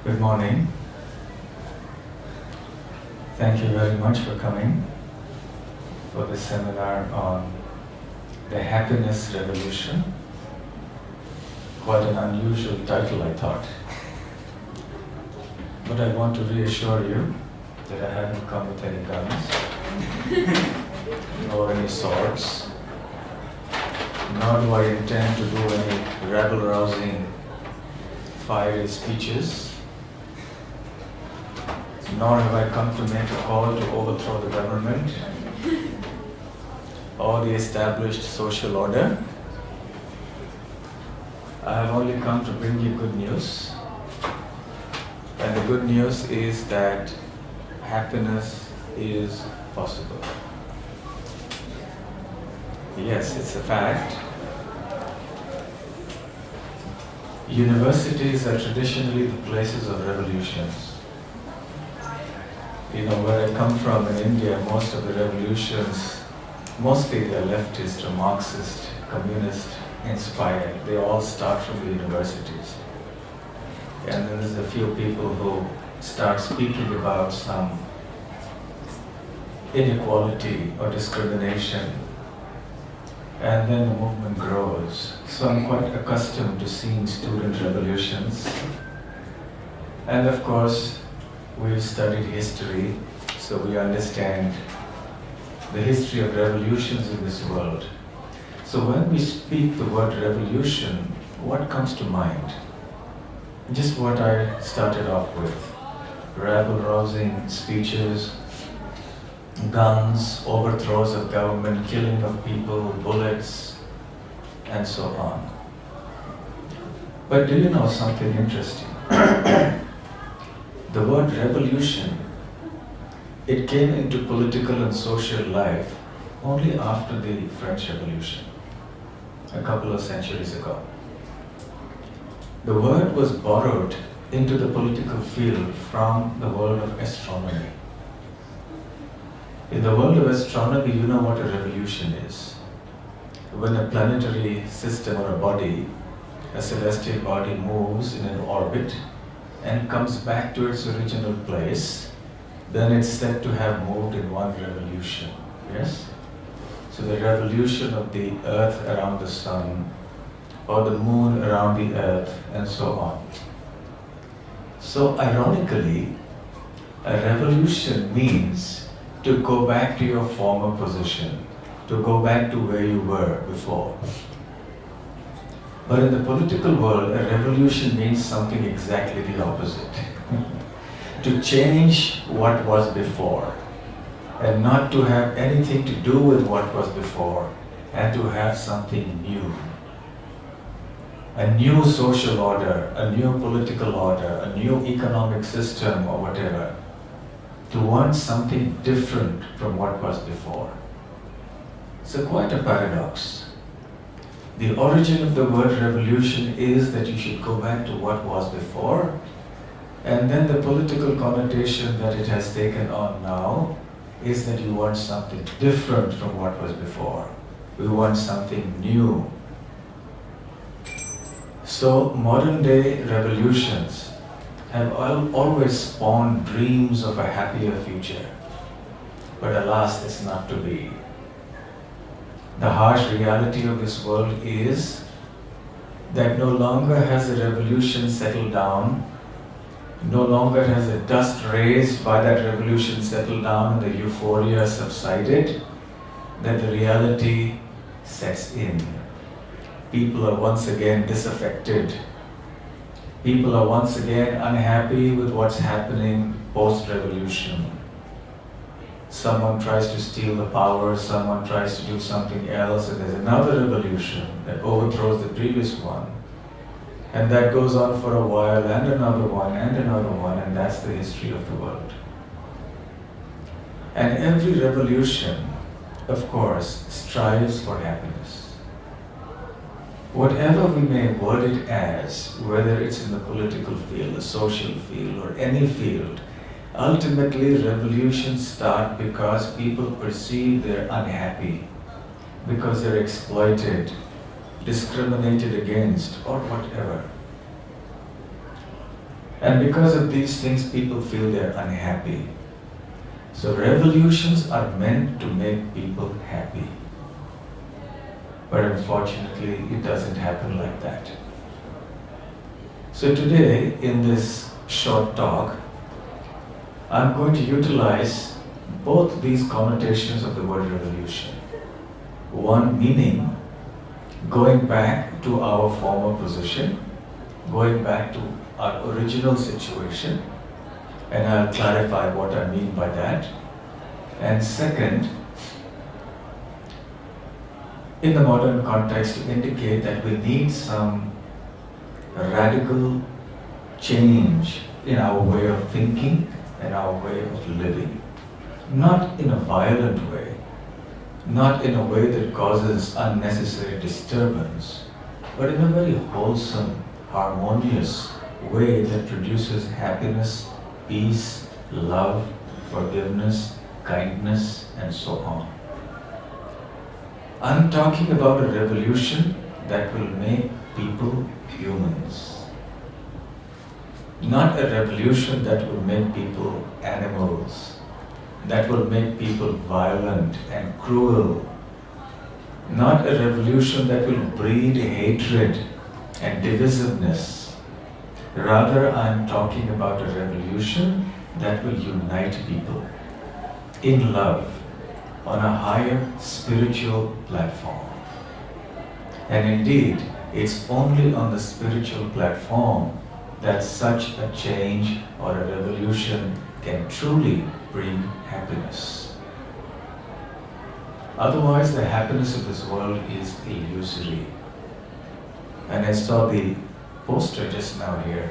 Good morning. Thank you very much for coming for this seminar on the happiness revolution. Quite an unusual title, I thought. But I want to reassure you that I haven't come with any guns, nor any swords, nor do I intend to do any rabble-rousing, fiery speeches, nor have I come to make a call to overthrow the government or the established social order. I have only come to bring you good news. And the good news is that happiness is possible. Yes, it's a fact. Universities are traditionally the places of revolutions. You know, where I come from in India, most of the revolutions, mostly they're leftist or Marxist, communist inspired. They all start from the universities. And then there's a few people who start speaking about some inequality or discrimination, and then the movement grows. So I'm quite accustomed to seeing student revolutions. And of course, we've studied history, so we understand the history of revolutions in this world. So when we speak the word revolution, what comes to mind? Just what I started off with. Rabble-rousing speeches, guns, overthrows of government, killing of people, bullets, and so on. But do you know something interesting? The word revolution, it came into political and social life only after the French Revolution, a couple of centuries ago. The word was borrowed into the political field from the world of astronomy. In the world of astronomy, you know what a revolution is. When a planetary system or a body, a celestial body, moves in an orbit and comes back to its original place, then it's said to have moved in one revolution. Yes? So the revolution of the earth around the sun, or the moon around the earth, and so on. So ironically, a revolution means to go back to your former position, to go back to where you were before. But in the political world, a revolution means something exactly the opposite. To change what was before, and not to have anything to do with what was before, and to have something new. A new social order, a new political order, a new economic system or whatever. To want something different from what was before. So quite a paradox. The origin of the word revolution is that you should go back to what was before, and then the political connotation that it has taken on now is that you want something different from what was before. We want something new. So modern day revolutions have always spawned dreams of a happier future. But alas, it's not to be. The harsh reality of this world is that no longer has the revolution settled down, no longer has the dust raised by that revolution settled down and the euphoria subsided, that the reality sets in. People are once again disaffected. People are once again unhappy with what's happening post-revolution. Someone tries to steal the power, someone tries to do something else, and there's another revolution that overthrows the previous one. And that goes on for a while, and another one, and that's the history of the world. And every revolution, of course, strives for happiness. Whatever we may word it as, whether it's in the political field, the social field, or any field, ultimately revolutions start because people perceive they're unhappy, because they're exploited, discriminated against, or whatever. And because of these things, people feel they're unhappy. So revolutions are meant to make people happy. But unfortunately, it doesn't happen like that. So today, in this short talk, I'm going to utilize both these connotations of the word revolution. One meaning going back to our former position, going back to our original situation, and I'll clarify what I mean by that. And second, in the modern context, to indicate that we need some radical change in our way of thinking and our way of living. Not in a violent way, not in a way that causes unnecessary disturbance, but in a very wholesome, harmonious way that produces happiness, peace, love, forgiveness, kindness, and so on. I'm talking about a revolution that will make people humans. Not a revolution that will make people animals, that will make people violent and cruel. Not a revolution that will breed hatred and divisiveness. Rather, I'm talking about a revolution that will unite people in love on a higher spiritual platform. And indeed, it's only on the spiritual platform that such a change or a revolution can truly bring happiness. Otherwise, the happiness of this world is illusory. And I saw the poster just now here,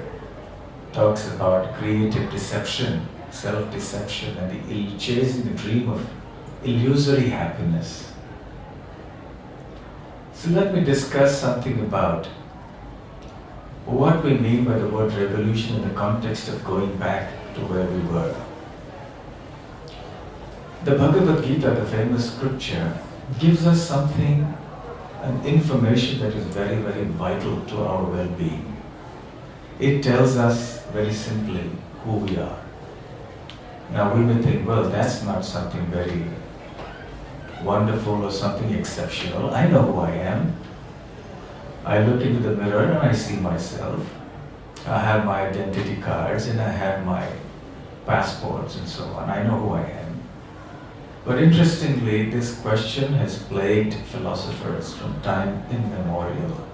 talks about creative deception, self-deception, and chasing the dream of illusory happiness. So let me discuss something about what we mean by the word revolution in the context of going back to where we were. The Bhagavad Gita, the famous scripture, gives us something, an information that is very, very vital to our well-being. It tells us very simply who we are. Now we may think, well, that's not something very wonderful or something exceptional. I know who I am. I look into the mirror and I see myself. I have my identity cards and I have my passports and so on. I know who I am. But interestingly, this question has plagued philosophers from time immemorial.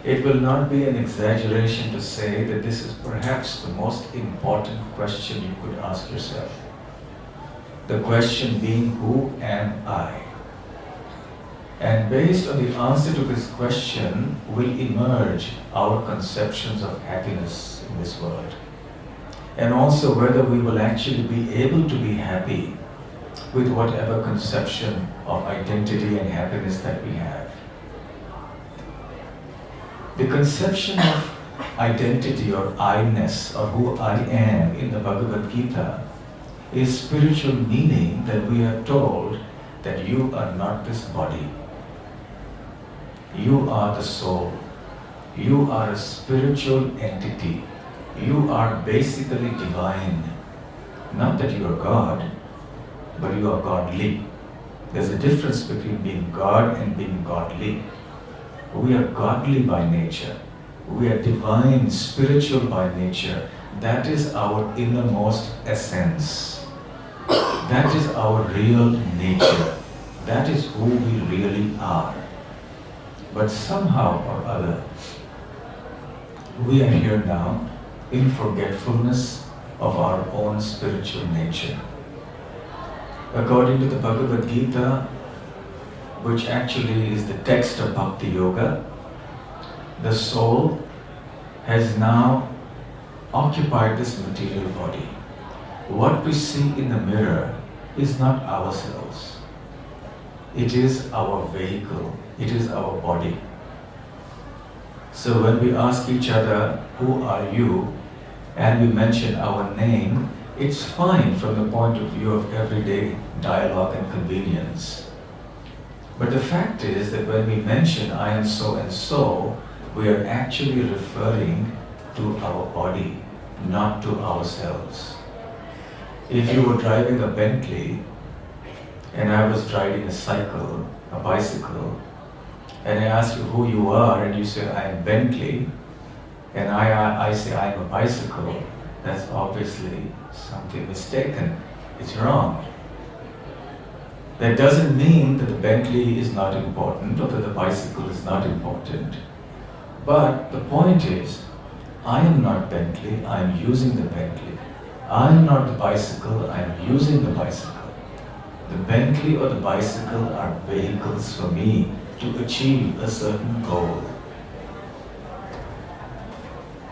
It will not be an exaggeration to say that this is perhaps the most important question you could ask yourself. The question being, who am I? And based on the answer to this question will emerge our conceptions of happiness in this world. And also whether we will actually be able to be happy with whatever conception of identity and happiness that we have. The conception of identity or I-ness or who I am in the Bhagavad Gita is spiritual meaning that we are told that you are not this body. You are the soul. You are a spiritual entity. You are basically divine. Not that you are God, but you are godly. There's a difference between being God and being godly. We are godly by nature. We are divine, spiritual by nature. That is our innermost essence. That is our real nature. That is who we really are. But somehow or other, we are here now in forgetfulness of our own spiritual nature. According to the Bhagavad Gita, which actually is the text of Bhakti Yoga, the soul has now occupied this material body. What we see in the mirror is not ourselves. It is our vehicle. It is our body. So when we ask each other, who are you? And we mention our name, it's fine from the point of view of everyday dialogue and convenience. But the fact is that when we mention I am so and so, we are actually referring to our body. not to ourselves. If you were driving a Bentley and I was riding a bicycle, and I ask you who you are and you say I am Bentley, and I say I am a bicycle, that's obviously something mistaken. It's wrong. That doesn't mean that the Bentley is not important or that the bicycle is not important. But the point is, I am not Bentley, I am using the Bentley. I am not the bicycle, I am using the bicycle. The Bentley or the bicycle are vehicles for me to achieve a certain goal.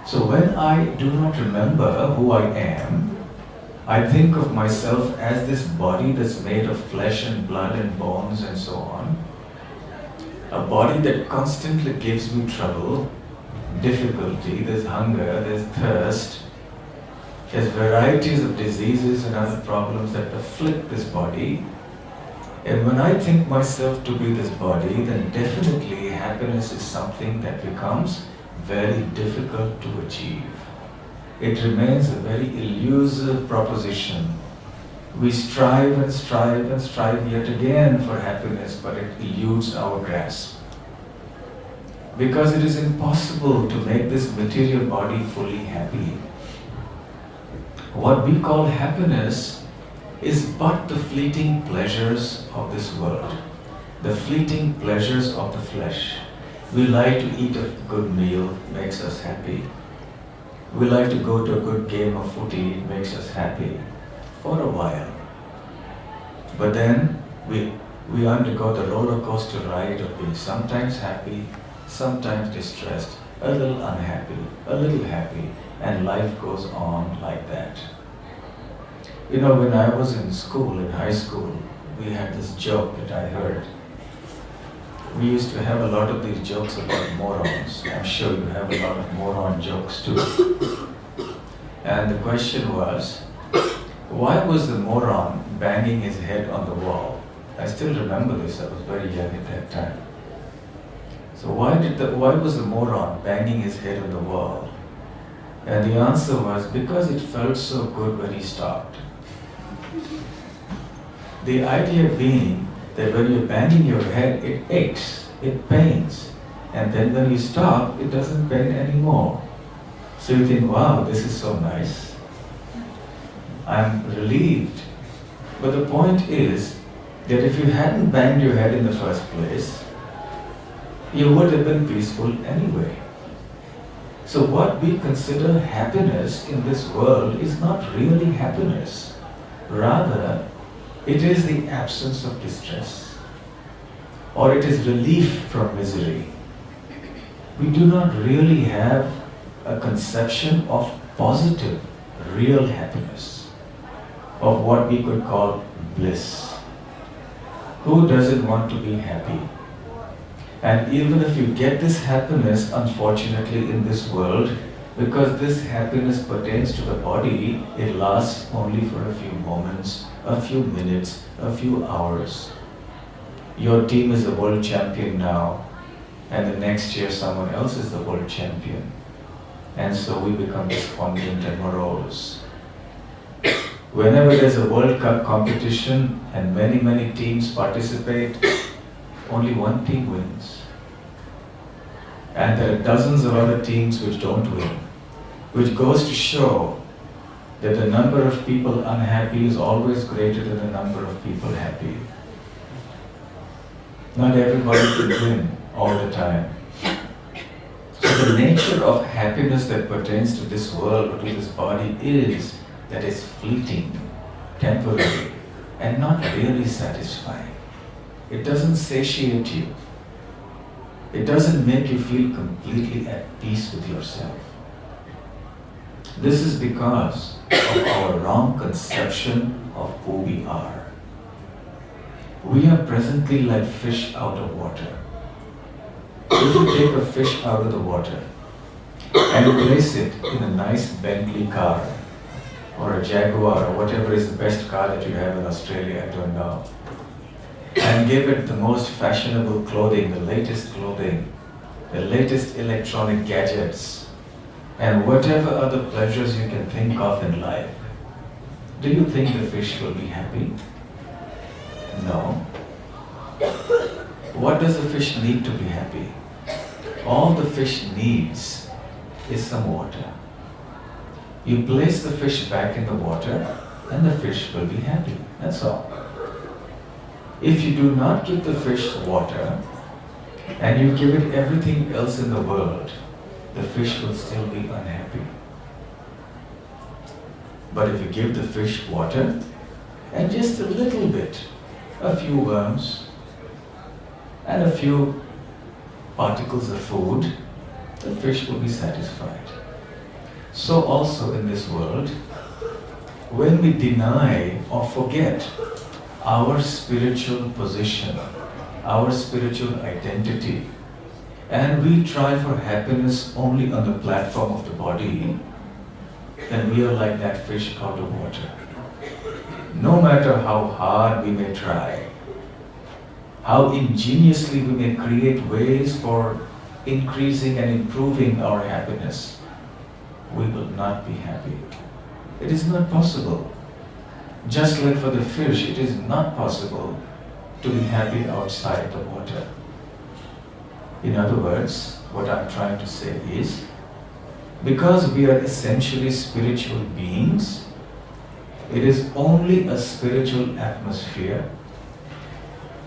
So when I do not remember who I am, I think of myself as this body that's made of flesh and blood and bones and so on. A body that constantly gives me trouble, difficulty, there's hunger, there's thirst, there's varieties of diseases and other problems that afflict this body. And when I think myself to be this body, then definitely happiness is something that becomes very difficult to achieve. It remains a very elusive proposition. We strive and strive and strive yet again for happiness, but it eludes our grasp. Because it is impossible to make this material body fully happy. What we call happiness is but the fleeting pleasures of this world, the fleeting pleasures of the flesh. We like to eat a good meal, makes us happy. We like to go to a good game of footy, it makes us happy for a while. But then we undergo the roller coaster ride of being sometimes happy, sometimes distressed, a little unhappy, a little happy, and life goes on like that. You know, when I was in school, in high school, we had this joke that I heard. We used to have a lot of these jokes about morons. I'm sure you have a lot of moron jokes too. And the question was, why was the moron banging his head on the wall? I still remember this, I was very young at that time. So why was the moron banging his head on the wall? And the answer was, because it felt so good when he stopped. The idea being that when you're banging your head, it aches, it pains. And then when you stop, it doesn't pain anymore. So you think, wow, this is so nice. I'm relieved. But the point is that if you hadn't banged your head in the first place, you would have been peaceful anyway. So what we consider happiness in this world is not really happiness. Rather, it is the absence of distress, or it is relief from misery. We do not really have a conception of positive, real happiness, of what we could call bliss. Who doesn't want to be happy? And even if you get this happiness, unfortunately, in this world, because this happiness pertains to the body, it lasts only for a few moments, a few minutes, a few hours. Your team is the world champion now, and the next year someone else is the world champion. And so we become despondent and morose. Whenever there's a World Cup competition and many teams participate, only one team wins. And there are dozens of other teams which don't win, which goes to show that the number of people unhappy is always greater than the number of people happy. Not everybody can win all the time. So the nature of happiness that pertains to this world or to this body is that it's fleeting, temporary, and not really satisfying. It doesn't satiate you. It doesn't make you feel completely at peace with yourself. This is because of our wrong conception of who we are. We are presently like fish out of water. If you take a fish out of the water and you place it in a nice Bentley car or a Jaguar or whatever is the best car that you have in Australia, I don't know, and give it the most fashionable clothing, the latest electronic gadgets, and whatever other pleasures you can think of in life, do you think the fish will be happy? No. What does the fish need to be happy? All the fish needs is some water. You place the fish back in the water and the fish will be happy. That's all. If you do not give the fish water and you give it everything else in the world, the fish will still be unhappy. But if you give the fish water and just a little bit, a few worms and a few particles of food, the fish will be satisfied. So also in this world, when we deny or forget our spiritual position, our spiritual identity, and we try for happiness only on the platform of the body, then we are like that fish out of water. No matter how hard we may try, how ingeniously we may create ways for increasing and improving our happiness, we will not be happy. It is not possible. Just like for the fish, it is not possible to be happy outside the water. In other words, what I'm trying to say is, because we are essentially spiritual beings, it is only a spiritual atmosphere,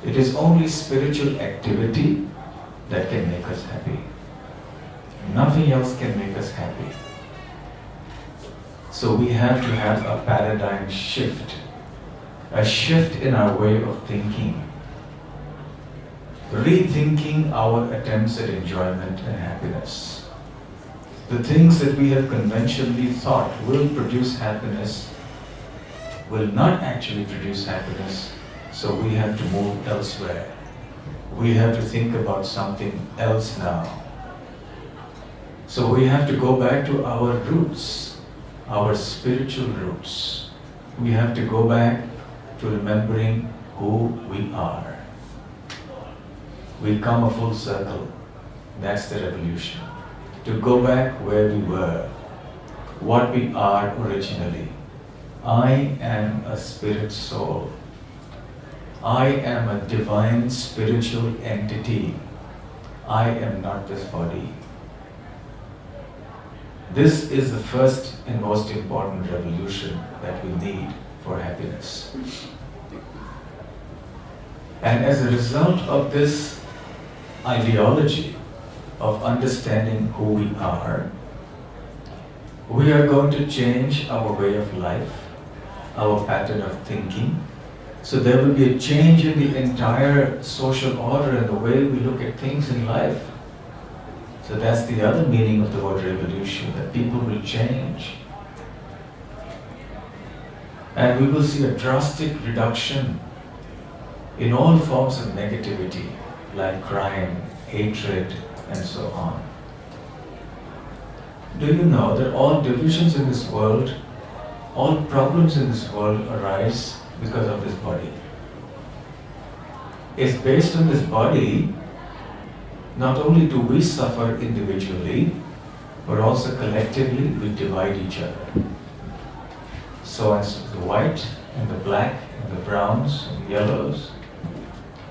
it is only spiritual activity that can make us happy. Nothing else can make us happy. So we have to have a paradigm shift, a shift in our way of thinking, rethinking our attempts at enjoyment and happiness. The things that we have conventionally thought will produce happiness will not actually produce happiness, so we have to move elsewhere. We have to think about something else now. So we have to go back to our roots, our spiritual roots. We have to go back to remembering who we are. We come a full circle. That's the revolution. To go back where we were, what we are originally. I am a spirit soul. I am a divine spiritual entity. I am not this body. This is the first and most important revolution that we need for happiness. And as a result of this ideology of understanding who we are going to change our way of life, our pattern of thinking. So there will be a change in the entire social order and the way we look at things in life. So that's the other meaning of the word revolution, that people will change. And we will see a drastic reduction in all forms of negativity, like crime, hatred, and so on. Do you know that all divisions in this world, all problems in this world arise because of this body? It's based on this body. Not only do we suffer individually, but also collectively we divide each other. So as the white and the black and the browns and the yellows,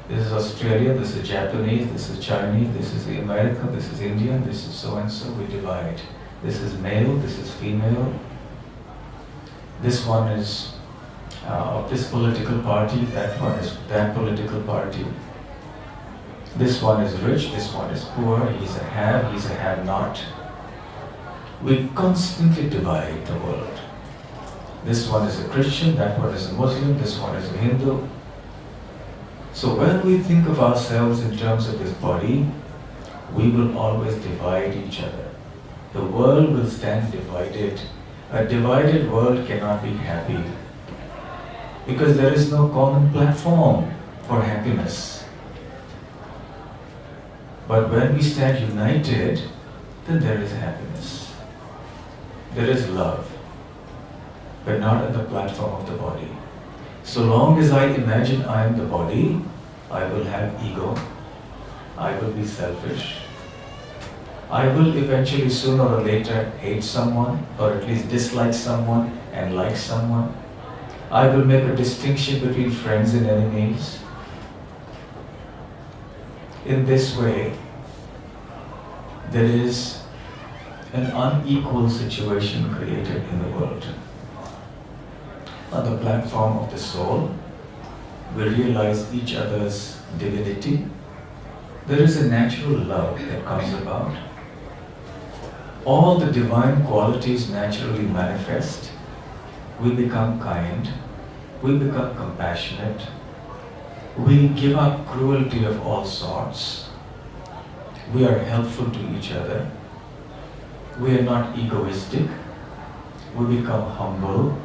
this is Australia, this is Japanese, this is Chinese, this is America, this is Indian, this is so and so, we divide. This is male, this is female. This one is of this political party, that one is that political party. This one is rich, this one is poor, he's a have-not. We constantly divide the world. This one is a Christian, that one is a Muslim, this one is a Hindu. So when we think of ourselves in terms of this body, we will always divide each other. The world will stand divided. A divided world cannot be happy because there is no common platform for happiness. But when we stand united, then there is happiness. There is love, but not on the platform of the body. So long as I imagine I am the body, I will have ego, I will be selfish, I will eventually, sooner or later, hate someone, or at least dislike someone and like someone. I will make a distinction between friends and enemies. In this way, there is an unequal situation created in the world. On the platform of the soul, we realize each other's divinity. There is a natural love that comes about. All the divine qualities naturally manifest. We become kind, we become compassionate, we give up cruelty of all sorts, we are helpful to each other, we are not egoistic, we become humble,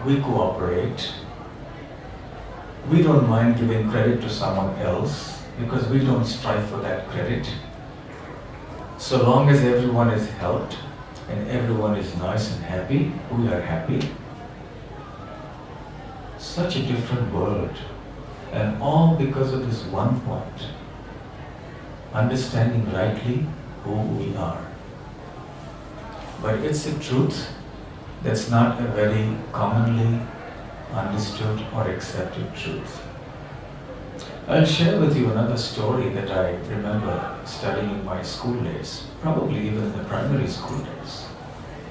we cooperate, we don't mind giving credit to someone else because we don't strive for that credit. So long as everyone is helped and everyone is nice and happy, we are happy. Such a different world, and all because of this one point, understanding rightly who we are. But it's a truth that's not a very commonly understood or accepted truth. I'll share with you another story that I remember studying in my school days, probably even in the primary school days.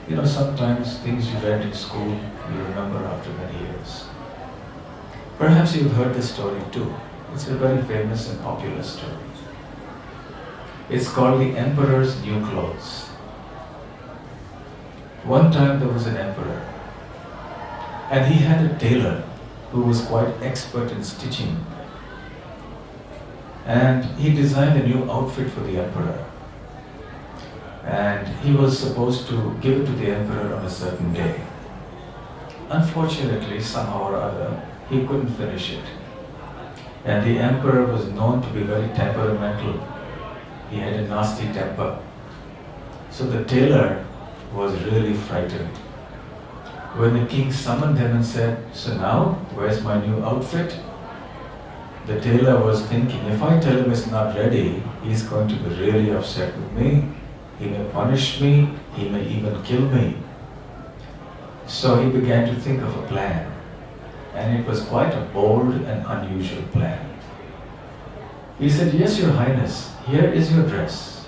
You know, sometimes things you read in school, you remember after many years. Perhaps you've heard this story too. It's a very famous and popular story. It's called The Emperor's New Clothes. One time there was an emperor, and he had a tailor who was quite expert in stitching. And he designed a new outfit for the emperor. And he was supposed to give it to the emperor on a certain day. Unfortunately, somehow or other, he couldn't finish it. And the emperor was known to be very temperamental. He had a nasty temper. So the tailor was really frightened. When the king summoned him and said, "So now, where's my new outfit?" The tailor was thinking, if I tell him it's not ready, he's going to be really upset with me. He may punish me, he may even kill me. So he began to think of a plan. And it was quite a bold and unusual plan. He said, "Yes, Your Highness, here is your dress."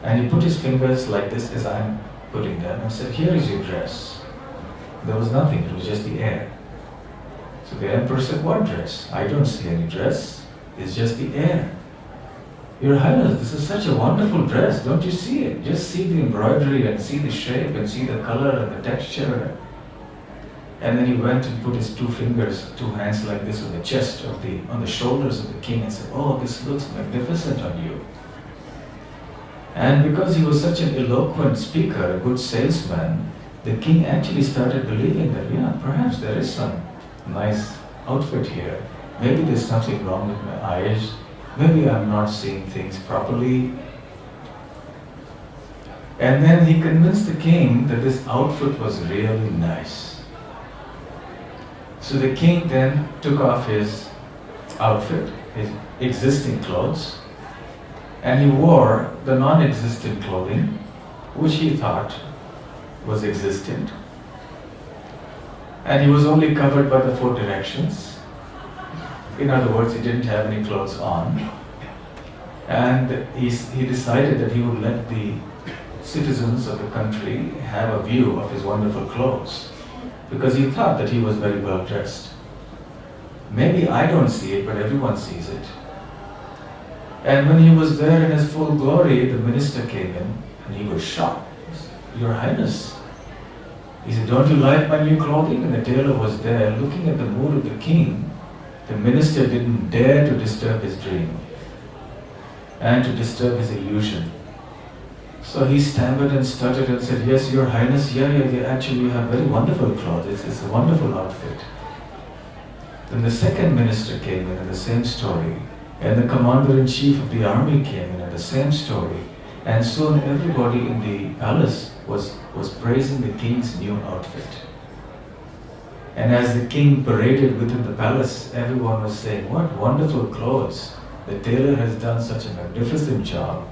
And he put his fingers like this as I'm putting them and said, "Here is your dress." There was nothing, it was just the air. So the emperor said, "What dress? I don't see any dress. It's just the air." "Your Highness, this is such a wonderful dress. Don't you see it? Just see the embroidery and see the shape and see the color and the texture." And then he went and put his two hands like this on the chest on the shoulders of the king and said, "Oh, this looks magnificent on you." And because he was such an eloquent speaker, a good salesman, the king actually started believing that, yeah, perhaps there is some nice outfit here. Maybe there's something wrong with my eyes. Maybe I'm not seeing things properly. And then he convinced the king that this outfit was really nice. So the king then took off his outfit, his existing clothes, and he wore the non-existent clothing, which he thought was existent. And he was only covered by the four directions. In other words, he didn't have any clothes on. And he decided that he would let the citizens of the country have a view of his wonderful clothes, because he thought that he was very well dressed. Maybe I don't see it, but everyone sees it. And when he was there in his full glory, the minister came in and he was shocked. He said, "Your Highness," he said, "don't you like my new clothing?" And the tailor was there looking at the mood of the king. The minister didn't dare to disturb his dream and to disturb his illusion. So he stammered and stuttered and said, "Yes, Your Highness, yeah, actually you have very wonderful clothes. It's a wonderful outfit." Then the second minister came in the same story, and the commander-in-chief of the army came in the same story, and soon everybody in the palace was praising the king's new outfit. And as the king paraded within the palace, everyone was saying, "What wonderful clothes! The tailor has done such a magnificent job."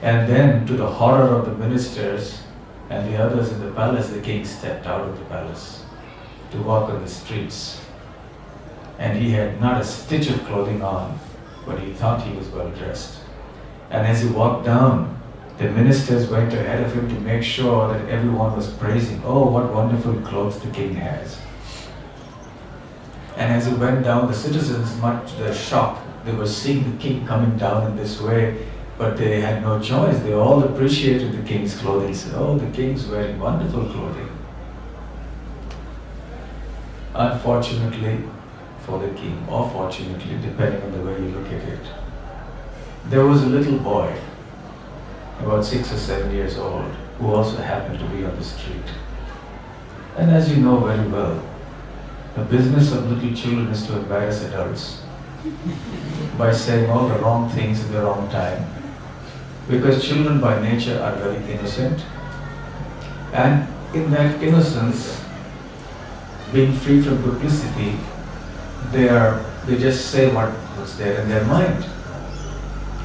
And then, to the horror of the ministers and the others in the palace, the king stepped out of the palace to walk on the streets. And he had not a stitch of clothing on, but he thought he was well dressed. And as he walked down, the ministers went ahead of him to make sure that everyone was praising, oh, what wonderful clothes the king has. And as he went down, the citizens, much to their shock, they were seeing the king coming down in this way, but they had no choice. They all appreciated the king's clothing. They said, oh, the king's wearing wonderful clothing. Unfortunately for the king, or fortunately, depending on the way you look at it, there was a little boy, about 6 or 7 years old, who also happened to be on the street. And as you know very well, the business of little children is to embarrass adults by saying all the wrong things at the wrong time. Because children by nature are very innocent, and in that innocence, being free from publicity, they just say what's there in their mind.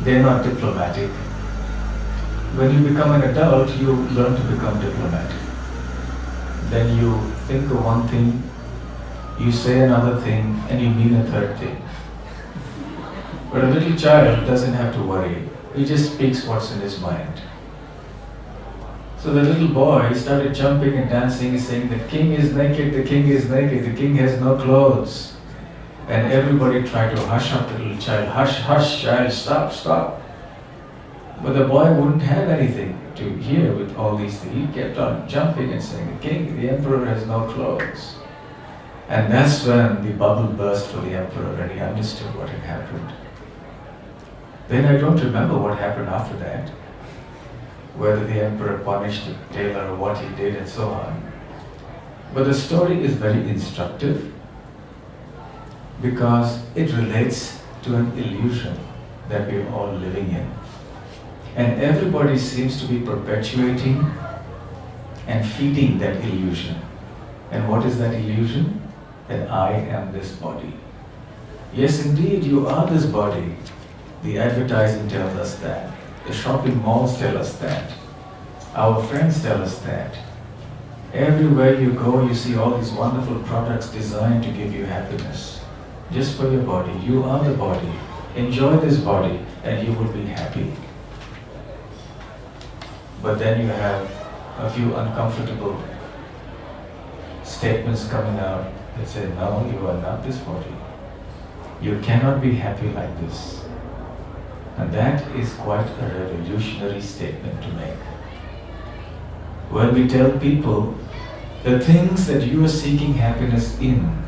They're not diplomatic. When you become an adult, you learn to become diplomatic. Then you think of one thing, you say another thing, and you mean a third thing. But a little child doesn't have to worry. He just speaks what's in his mind. So the little boy started jumping and dancing, saying, the king is naked, the king is naked, the king has no clothes. And everybody tried to hush up the little child. Hush, hush, child, stop, stop. But the boy wouldn't have anything to hear with all these things. He kept on jumping and saying, the king, the emperor has no clothes. And that's when the bubble burst for the emperor and he understood what had happened. Then I don't remember what happened after that, whether the emperor punished the tailor or what he did and so on. But the story is very instructive because it relates to an illusion that we're all living in. And everybody seems to be perpetuating and feeding that illusion. And what is that illusion? That I am this body. Yes, indeed, you are this body. The advertising tells us that. The shopping malls tell us that. Our friends tell us that. Everywhere you go, you see all these wonderful products designed to give you happiness. Just for your body. You are the body. Enjoy this body and you will be happy. But then you have a few uncomfortable statements coming out that say, no, you are not this body. You cannot be happy like this. And that is quite a revolutionary statement to make. When we tell people the things that you are seeking happiness in,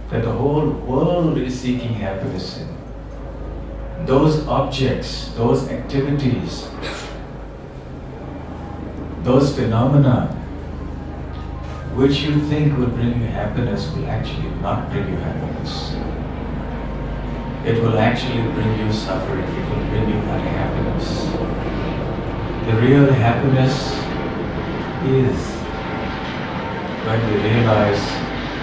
that the whole world is seeking happiness in, those objects, those activities, those phenomena which you think will bring you happiness will actually not bring you happiness. It will actually bring you suffering, it will bring you unhappiness. The real happiness is when we realize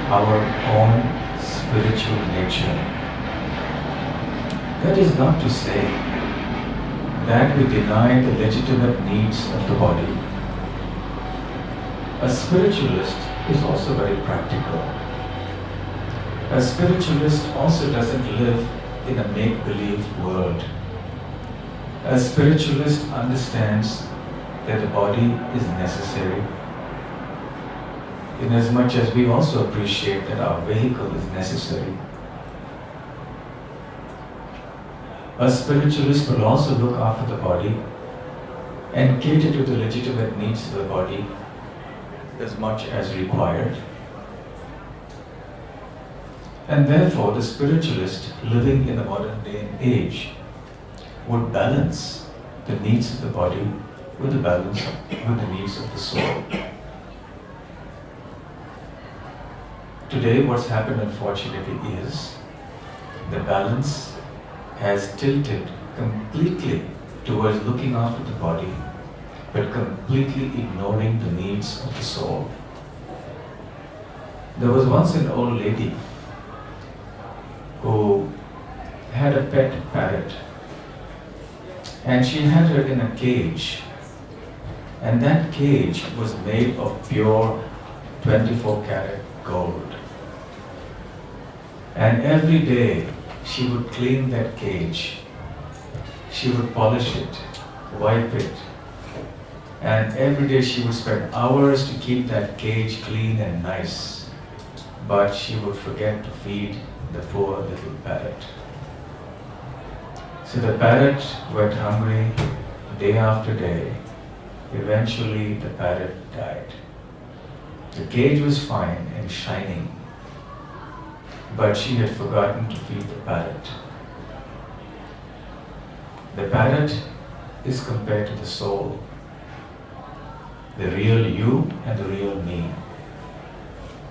our own spiritual nature. That is not to say that we deny the legitimate needs of the body. A spiritualist is also very practical. A spiritualist also doesn't live in a make-believe world. A spiritualist understands that the body is necessary, inasmuch as we also appreciate that our vehicle is necessary. A spiritualist will also look after the body and cater to the legitimate needs of the body as much as required. And therefore, the spiritualist living in the modern day and age would balance the needs of the body with the needs of the soul. Today, what's happened, unfortunately, is the balance has tilted completely towards looking after the body, but completely ignoring the needs of the soul. There was once an old lady who had a pet parrot. And she had her in a cage. And that cage was made of pure 24-karat gold. And every day she would clean that cage. She would polish it, wipe it. And every day she would spend hours to keep that cage clean and nice. But she would forget to feed the poor little parrot. So the parrot went hungry day after day. Eventually the parrot died. The cage was fine and shining, but she had forgotten to feed the parrot. The parrot is compared to the soul, the real you and the real me.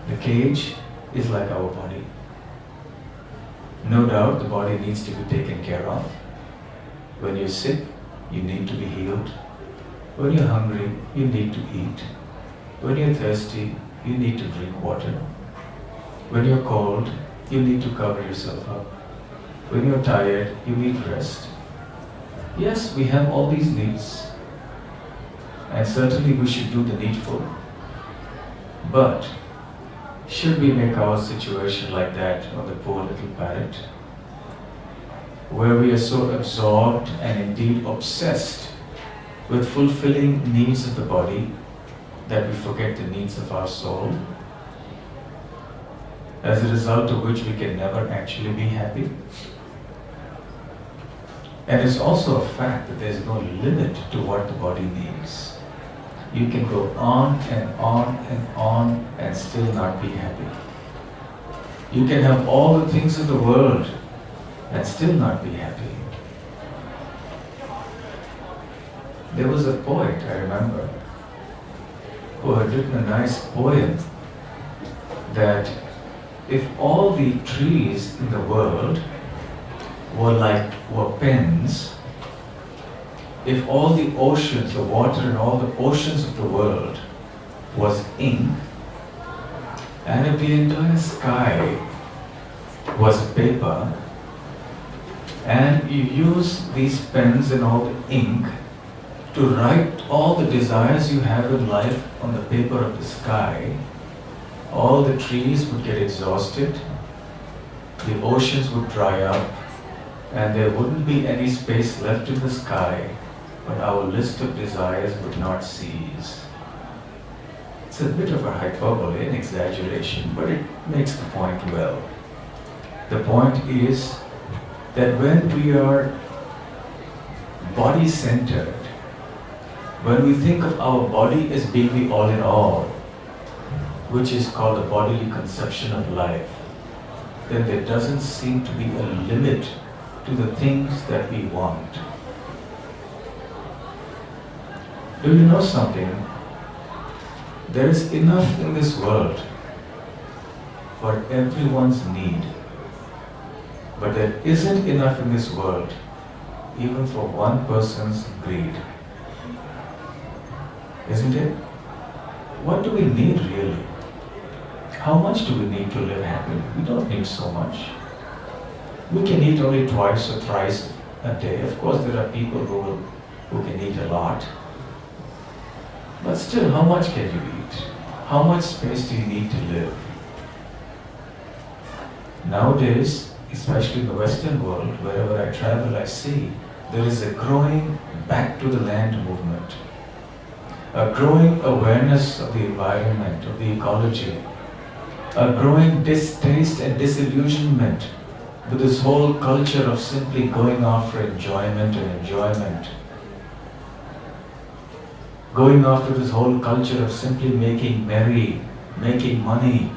The cage is like our body. No doubt the body needs to be taken care of. When you're sick, you need to be healed. When you're hungry, you need to eat. When you're thirsty, you need to drink water. When you're cold, you need to cover yourself up. When you're tired, you need rest. Yes, we have all these needs. And certainly we should do the needful. But should we make our situation like that of the poor little parrot, where we are so absorbed and indeed obsessed with fulfilling needs of the body that we forget the needs of our soul, as a result of which we can never actually be happy? And it's also a fact that there's no limit to what the body needs. You can go on and on and on and still not be happy. You can have all the things of the world and still not be happy. There was a poet, I remember, who had written a nice poem that if all the trees in the world were pens, if all the oceans, the water in all the oceans of the world was ink, and if the entire sky was paper, and you use these pens and all the ink to write all the desires you have in life on the paper of the sky, all the trees would get exhausted, the oceans would dry up, and there wouldn't be any space left in the sky, but our list of desires would not cease. It's a bit of a hyperbole, an exaggeration, but it makes the point well. The point is that when we are body-centered, when we think of our body as being the all in all, which is called the bodily conception of life, then there doesn't seem to be a limit to the things that we want. Do you know something? There is enough in this world for everyone's need. But there isn't enough in this world even for one person's greed. Isn't it? What do we need really? How much do we need to live happily? We don't need so much. We can eat only twice or thrice a day. Of course, there are people who can eat a lot. But still, how much can you eat? How much space do you need to live? Nowadays, especially in the Western world, wherever I travel, I see there is a growing back to the land movement, a growing awareness of the environment, of the ecology, a growing distaste and disillusionment with this whole culture of simply going after enjoyment and enjoyment. Going after this whole culture of simply making merry, making money.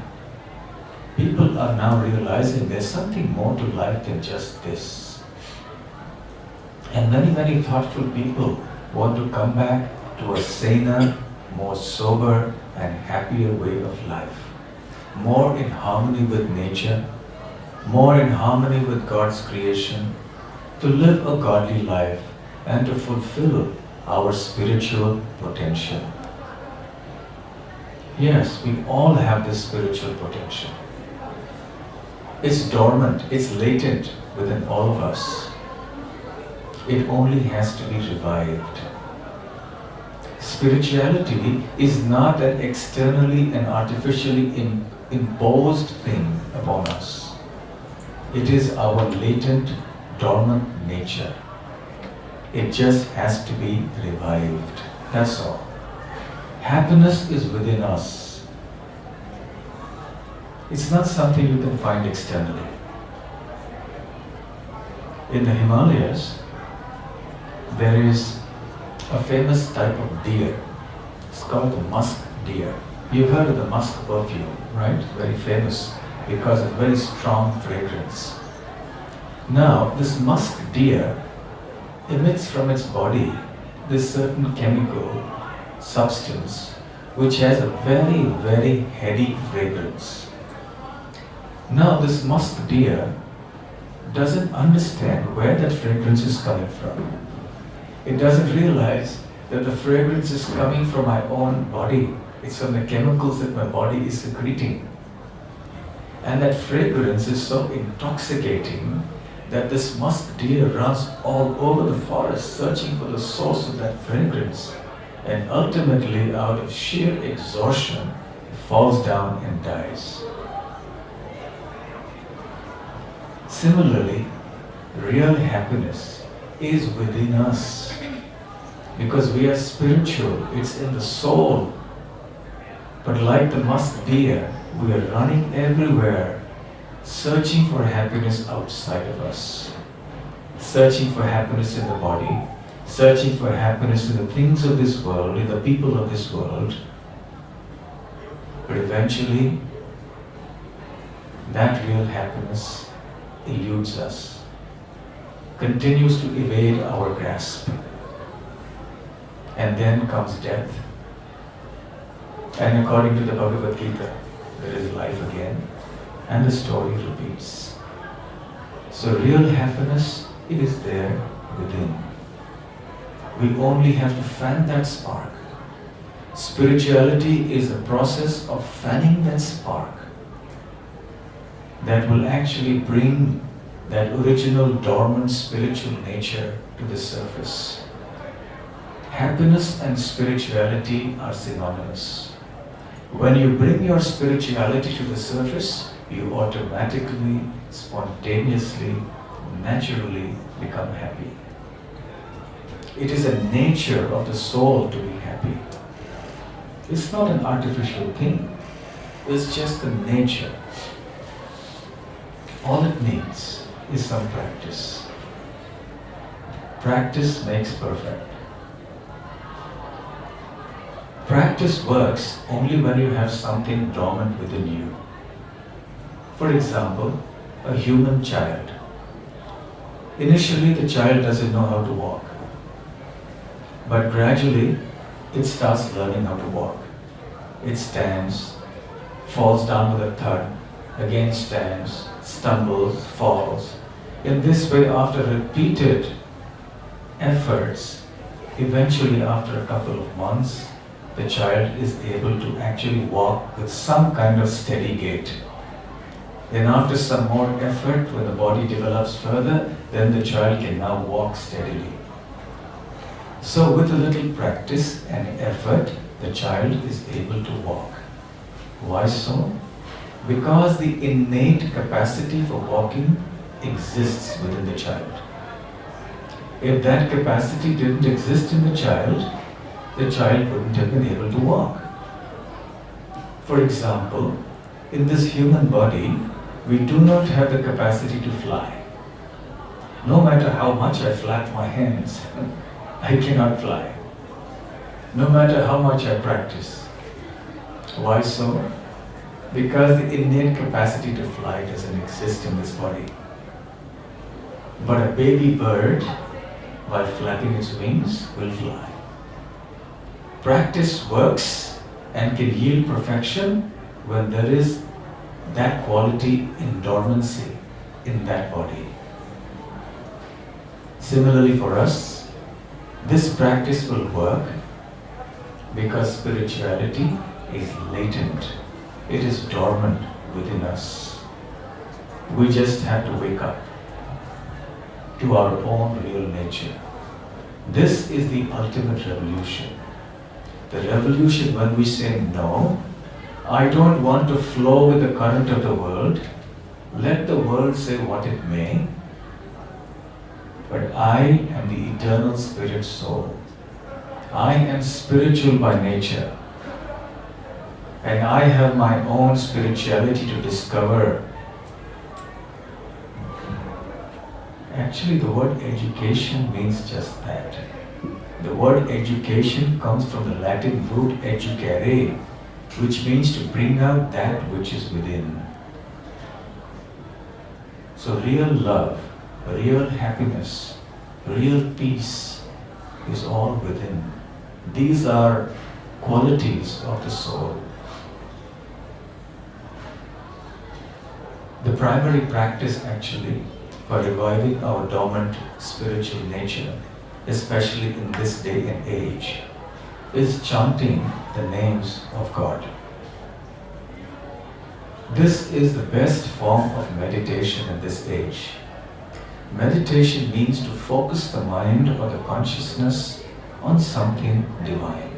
People are now realizing there's something more to life than just this. And many, many thoughtful people want to come back to a saner, more sober and happier way of life. More in harmony with nature, more in harmony with God's creation, to live a godly life and to fulfill our spiritual potential. Yes, we all have this spiritual potential. It's dormant, it's latent within all of us. It only has to be revived. Spirituality is not an externally and artificially imposed thing upon us. It is our latent, dormant nature. It just has to be revived. That's all. Happiness is within us. It's not something you can find externally. In the Himalayas, there is a famous type of deer. It's called the musk deer. You've heard of the musk perfume, right? Very famous because of very strong fragrance. Now, this musk deer emits from its body this certain chemical substance which has a very, very heady fragrance. Now, this musk deer doesn't understand where that fragrance is coming from. It doesn't realize that the fragrance is coming from my own body. It's from the chemicals that my body is secreting. And that fragrance is so intoxicating that this musk deer runs all over the forest searching for the source of that fragrance, and ultimately, out of sheer exhaustion, falls down and dies. Similarly, real happiness is within us because we are spiritual, it's in the soul. But like the musk deer, we are running everywhere, searching for happiness outside of us, searching for happiness in the body, searching for happiness in the things of this world, in the people of this world. But eventually, that real happiness eludes us, continues to evade our grasp. And then comes death. And according to the Bhagavad Gita, there is life again, and the story repeats. So real happiness is there within. We only have to fan that spark. Spirituality is a process of fanning that spark that will actually bring that original dormant spiritual nature to the surface. Happiness and spirituality are synonymous. When you bring your spirituality to the surface, you automatically, spontaneously, naturally become happy. It is a nature of the soul to be happy. It's not an artificial thing. It's just the nature. All it needs is some practice. Practice makes perfect. Practice works only when you have something dormant within you. For example, a human child. Initially, the child doesn't know how to walk. But gradually, it starts learning how to walk. It stands, falls down with a thud, again stands, stumbles, falls. In this way, after repeated efforts, eventually after a couple of months, the child is able to actually walk with some kind of steady gait. Then after some more effort, when the body develops further, then the child can now walk steadily. So with a little practice and effort, the child is able to walk. Why so? Because the innate capacity for walking exists within the child. If that capacity didn't exist in the child wouldn't have been able to walk. For example, in this human body, we do not have the capacity to fly. No matter how much I flap my hands, I cannot fly. No matter how much I practice. Why so? Because the innate capacity to fly doesn't exist in this body. But a baby bird, by flapping its wings, will fly. Practice works and can yield perfection when there is that quality in dormancy in that body. Similarly for us, this practice will work because spirituality is latent. It is dormant within us. We just have to wake up. to our own real nature. This is the ultimate revolution. The revolution when we say, no, I don't want to flow with the current of the world. Let the world say what it may. But I am the eternal spirit soul. I am spiritual by nature. And I have my own spirituality to discover. Actually, the word education means just that. The word education comes from the Latin root educare, which means to bring out that which is within. So real love, real happiness, real peace is all within. These are qualities of the soul. The primary practice actually for reviving our dormant spiritual nature, especially in this day and age, is chanting the names of God. This is the best form of meditation in this age. Meditation means to focus the mind or the consciousness on something divine.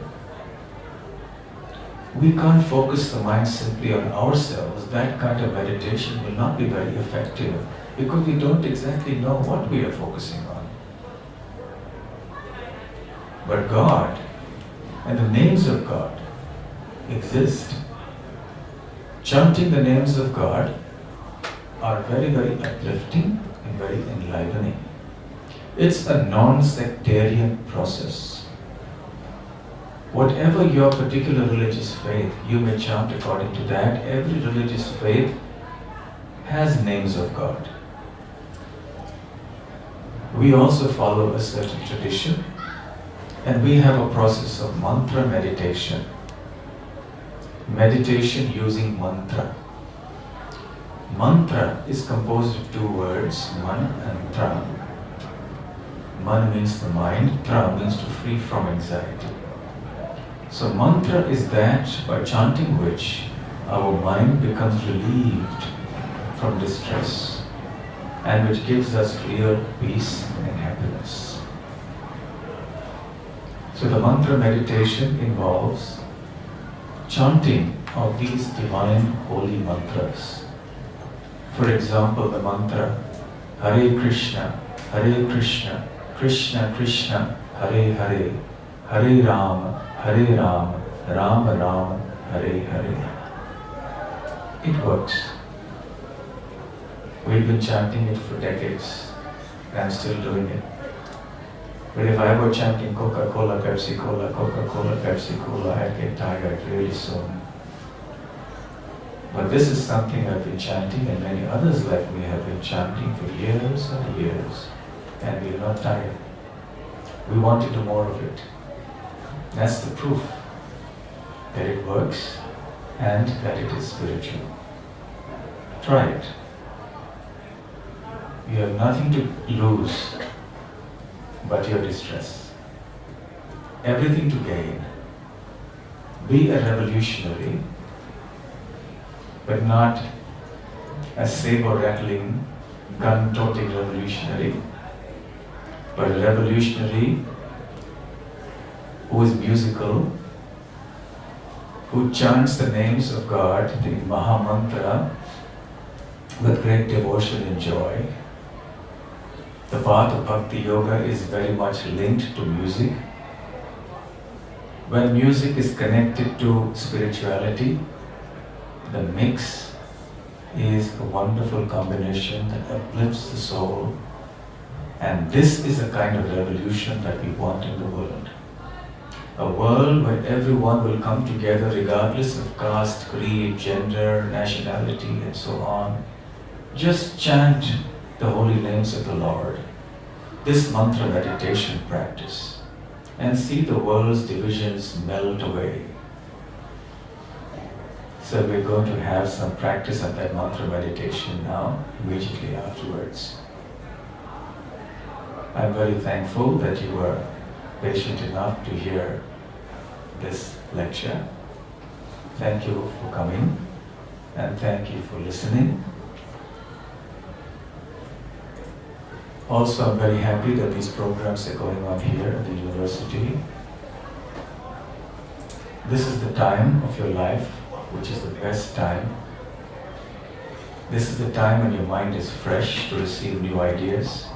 We can't focus the mind simply on ourselves. That kind of meditation will not be very effective because we don't exactly know what we are focusing on. But God and the names of God exist. Chanting the names of God are very, very uplifting and very enlivening. It's a non-sectarian process. Whatever your particular religious faith, you may chant according to that. Every religious faith has names of God. We also follow a certain tradition, and we have a process of mantra meditation. Meditation using mantra. Mantra is composed of two words, man and tra. Man means the mind, tra means to free from anxiety. So mantra is that by chanting which our mind becomes relieved from distress and which gives us real peace and happiness. So the mantra meditation involves chanting of these divine holy mantras. For example, the mantra Hare Krishna, Krishna Krishna, Hare Hare, Hare Rama, Rama Rama, Hare Hare. It works. We've been chanting it for decades, and I'm still doing it. But if I were chanting Coca-Cola, Pepsi-Cola, Coca-Cola, Pepsi-Cola, I'd get tired really soon. But this is something I've been chanting, and many others like me have been chanting for years and years, and we're not tired. We want to do more of it. That's the proof that it works and that it is spiritual. Try it. You have nothing to lose but your distress. Everything to gain. Be a revolutionary, but not a saber-rattling, gun-toting revolutionary, but a revolutionary who is musical, who chants the names of God, the Maha Mantra, with great devotion and joy. The path of Bhakti Yoga is very much linked to music. When music is connected to spirituality, the mix is a wonderful combination that uplifts the soul. And this is a kind of revolution that we want in the world. A world where everyone will come together regardless of caste, creed, gender, nationality, and so on. Just chant the holy names of the Lord, this mantra meditation practice, and see the world's divisions melt away. So we're going to have some practice of that mantra meditation now, immediately afterwards. I'm very thankful that you were patient enough to hear this lecture. Thank you for coming, and thank you for listening. Also, I'm very happy that these programs are going on here at the university. This is the time of your life, which is the best time. This is the time when your mind is fresh to receive new ideas.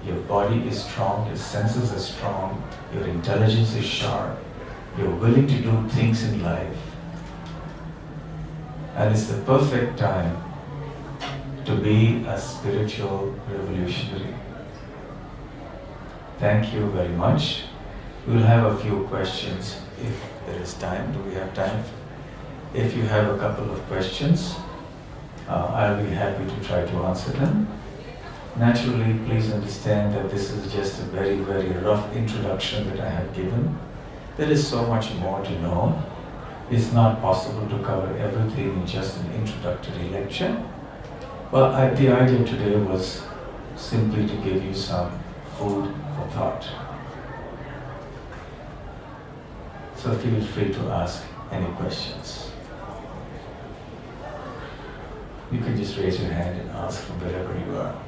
Your body is strong, your senses are strong, your intelligence is sharp, you're willing to do things in life. And it's the perfect time to be a spiritual revolutionary. Thank you very much. We'll have a few questions if there is time. Do we have time? If you have a couple of questions, I'll be happy to try to answer them. Naturally, please understand that this is just a very, very rough introduction that I have given. There is so much more to know. It's not possible to cover everything in just an introductory lecture. But the idea today was simply to give you some food for thought. So feel free to ask any questions. You can just raise your hand and ask from wherever you are.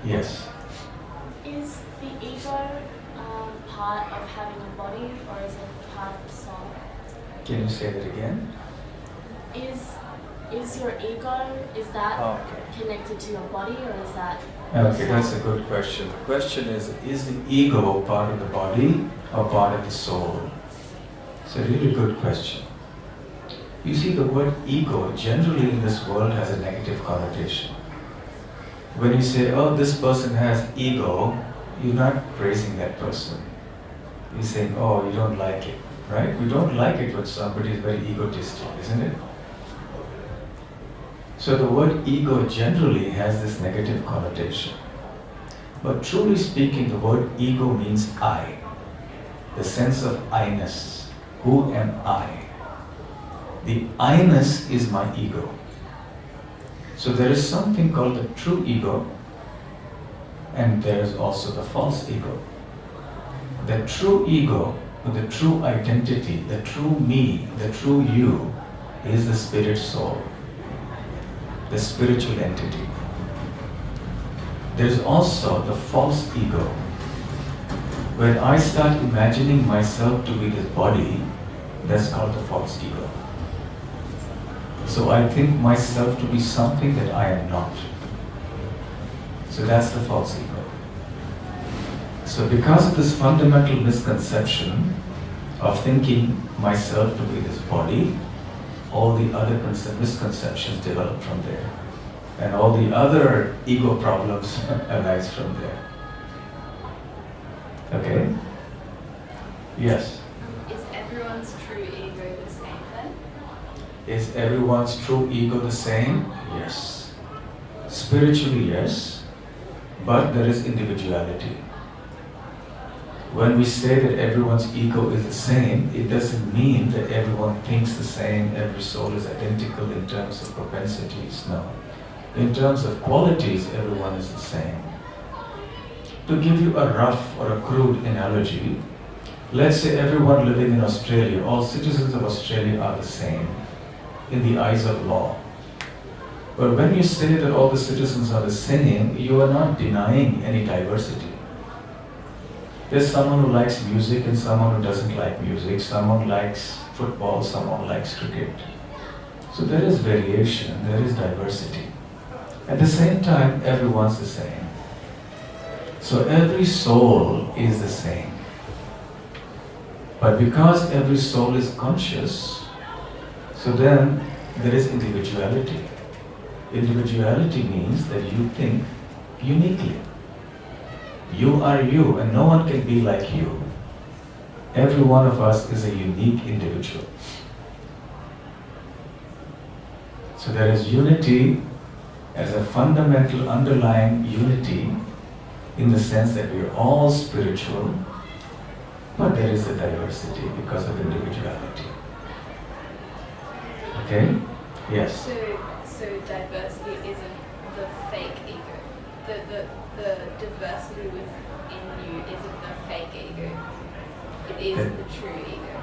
Yes. Is the ego part of having a body, or is it part of the soul? Can you say that again? Is your ego, is that connected to your body, or is that... Okay, that's a good question. The question is the ego part of the body or part of the soul? It's a really good question. You see, the word ego generally in this world has a negative connotation. When you say, oh, this person has ego, you're not praising that person. You're saying, oh, you don't like it, right? We don't like it when somebody is very egotistic, isn't it? So the word ego generally has this negative connotation. But truly speaking, the word ego means I. The sense of I-ness. Who am I? The I-ness is my ego. So there is something called the true ego, and there is also the false ego. The true ego, the true identity, the true me, the true you, is the spirit soul, the spiritual entity. There is also the false ego. When I start imagining myself to be this body, that's called the false ego. So I think myself to be something that I am not. So that's the false ego. So because of this fundamental misconception of thinking myself to be this body, all the other misconceptions develop from there. And all the other ego problems arise from there. Okay? Yes? Is everyone's true ego the same then? Is everyone's true ego the same? Yes. Spiritually, yes. But there is individuality. When we say that everyone's ego is the same, it doesn't mean that everyone thinks the same, every soul is identical in terms of propensities, no. In terms of qualities, everyone is the same. To give you a rough or a crude analogy, let's say everyone living in Australia, all citizens of Australia are the same in the eyes of law. But when you say that all the citizens are the same, you are not denying any diversity. There's someone who likes music and someone who doesn't like music, someone likes football, someone likes cricket. So there is variation, there is diversity. At the same time, everyone's the same. So every soul is the same. But because every soul is conscious, so then there is individuality. Individuality means that you think uniquely. You are you, and no one can be like you. Every one of us is a unique individual. So there is unity as a fundamental underlying unity in the sense that we are all spiritual, but there is a diversity because of individuality. Okay? Yes? So diversity isn't the fake ego. The diversity within you isn't the fake ego. It is the true ego.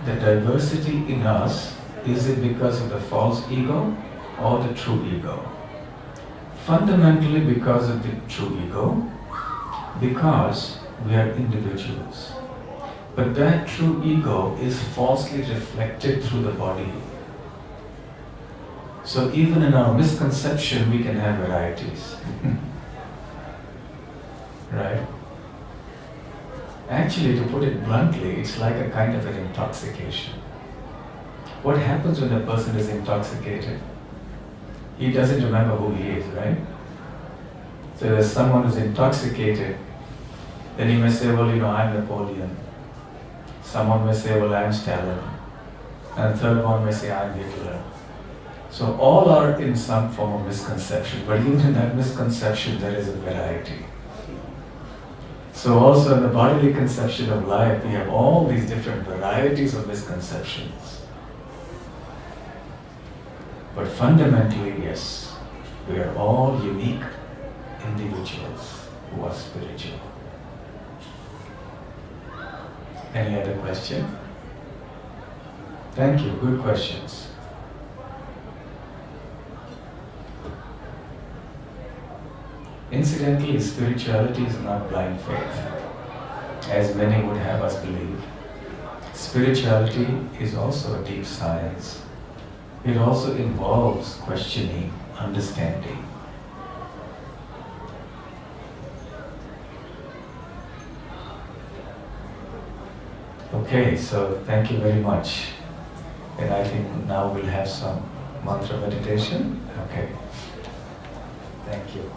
the diversity in us, is it because of the false ego or the true ego? Fundamentally because of the true ego, because we are individuals. But that true ego is falsely reflected through the body. So even in our misconception, we can have varieties. Right? Actually, to put it bluntly, it's like a kind of an intoxication. What happens when a person is intoxicated? He doesn't remember who he is, right? So there's someone who's intoxicated, then he may say, well, I'm Napoleon. Someone may say, well, I'm Stalin. And the third one may say, I'm Hitler. So all are in some form of misconception, but even in that misconception there is a variety. So also in the bodily conception of life, we have all these different varieties of misconceptions. But fundamentally, yes, we are all unique individuals who are spiritual. Any other question? Thank you, good questions. Incidentally, spirituality is not blind faith, as many would have us believe. Spirituality is also a deep science. It also involves questioning, understanding. Okay, so thank you very much. And I think now we'll have some mantra meditation. Okay. Thank you.